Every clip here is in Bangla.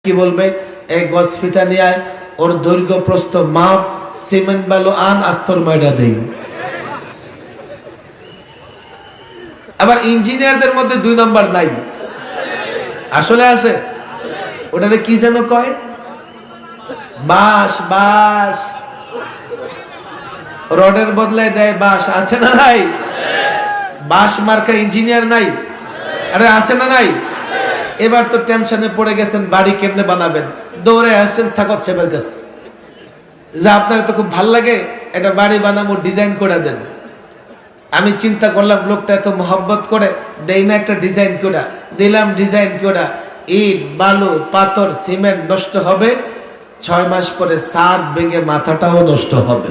কি বলবে এক গজ ফিতা নিয়ে আয়, ওর দৈর্ঘ্য প্রস্থ মাপ, সিমেন্ট বালু আন, আস্তর ময়দা দেই। আবার ইঞ্জিনিয়ারদের মধ্যে 2 নম্বর নাই, আসলে আছে। ওটারে কি যেন কয়, বাঁশ। বাঁশ রডের বদলায় দেয় বাঁশ, আছে না নাই? বাঁশ মার্কা ইঞ্জিনিয়ার নাই? আরে আছে না নাই? এবার তো টেনশনে পড়ে গেছেন, বাড়ি কেমনে বানাবেন, দৌড়ে আসছেন সাকত সাহেবের কাছে, যা আপনার তো খুব ভাল লাগে, এটা বাড়ি বানাবো, ডিজাইন করে দেন। আমি চিন্তা করলাম লোকটা এত মহব্বত করে, দেই না একটা ডিজাইন করে দিলাম। ডিজাইন করে ইট বালু পাথর সিমেন্ট নষ্ট হবে, 6 মাস পরে ছাদ ভেঙে মাথাটাও নষ্ট হবে।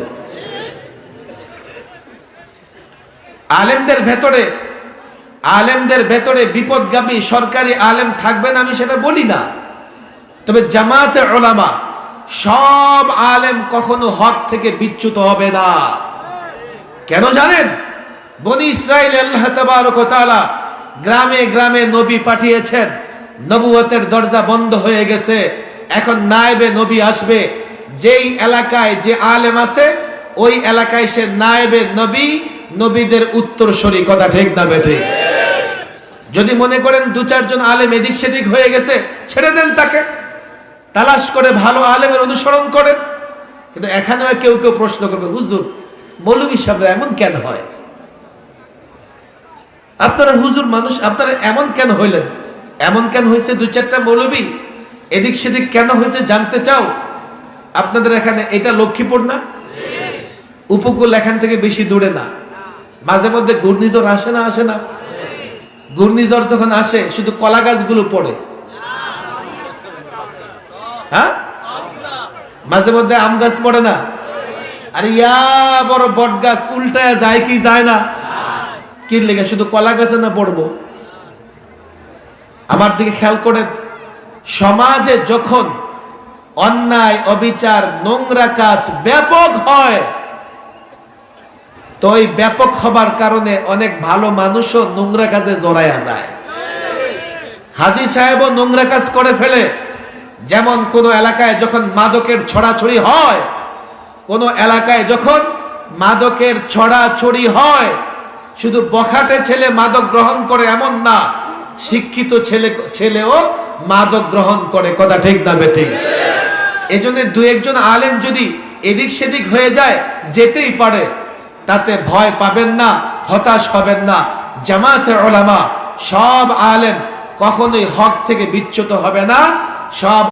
আলেমদের ভেতরে বিপদগামী সরকারি আলেম থাকবে না, আমি সেটা বলি না। তবে জামাতে উলামা সব আলেম কখনো হক থেকে বিচ্যুত হবে না। কেন জানেন? বনি ইসরাইল আল্লাহ তাবারক ওয়া তাআলা গ্রামে গ্রামে নবী পাঠিয়েছেন, নবুয়তের দরজা বন্ধ হয়ে গেছে, এখন নায়েবে নবী আসবে। যেই এলাকায় যে আলেম আছে ওই এলাকায় সে নায়েবে নবী, নবীদের উত্তরসূরি। কথা ঠিক না বেঠিক? যদি মনে করেন 2-4 জন আলেম এদিক সেদিক হয়ে গেছে, ছেড়ে দেন তাকে, তালাশ করে ভালো আলেমের অনুসরণ করেন। কিন্তু এখানেও কেউ কেউ প্রশ্ন করবে, হুজুর মৌলভী সাহেবরা এমন কেন হয়? আপনারা হুজুর মানুষ, আপনারা এমন কেন হইলেন? এমন কেন হয়েছে? 2-4টা মৌলভী এদিক সেদিক কেন হয়েছে জানতে চাও? আপনাদের এখানে এটা লক্ষ্মীপুর না? উপকূল এখান থেকে বেশি দূরে না। মাঝে মধ্যে ঘূর্ণিঝড় আসে না? আসে না? ঘূর্ণিঝড় যখন আসে শুধু কলা গাছগুলো পড়ে, হ্যাঁ? মাঝে মধ্যে আম গাছ পড়ে না? আর ইয়া বড় বট গাছ উল্টায় যায় কি যায় না? কি লেগে শুধু কলা গাছে না পড়বো? আমার দিকে খেয়াল করেন, সমাজে যখন অন্যায় অবিচার নোংরা কাজ ব্যাপক হয়, তো এই ব্যাপক হবার কারণে অনেক ভালো মানুষও নোংরা কাজে জড়ায়া যায়। হাজী সাহেবও নোংরা কাজ করে ফেলে। যেমন কোন এলাকায় যখন মাদকের ছড়াছড়ি হয়, কোন এলাকায় যখন মাদকের ছড়াছড়ি হয়, শুধু বখাটে ছেলে মাদক গ্রহণ করে এমন না, শিক্ষিত ছেলেও মাদক গ্রহণ করে। কথা ঠিক না বেঠিক? এজন্য 2-1 জন আলেম যদি এদিক সেদিক হয়ে যায়, যেতেই পারে, তাতে ভয় পাবেন না, হতাশ হবেন না। জামাতে উলামা সব আলেম কখনোই হক থেকে বিচ্যুত হবে না। সব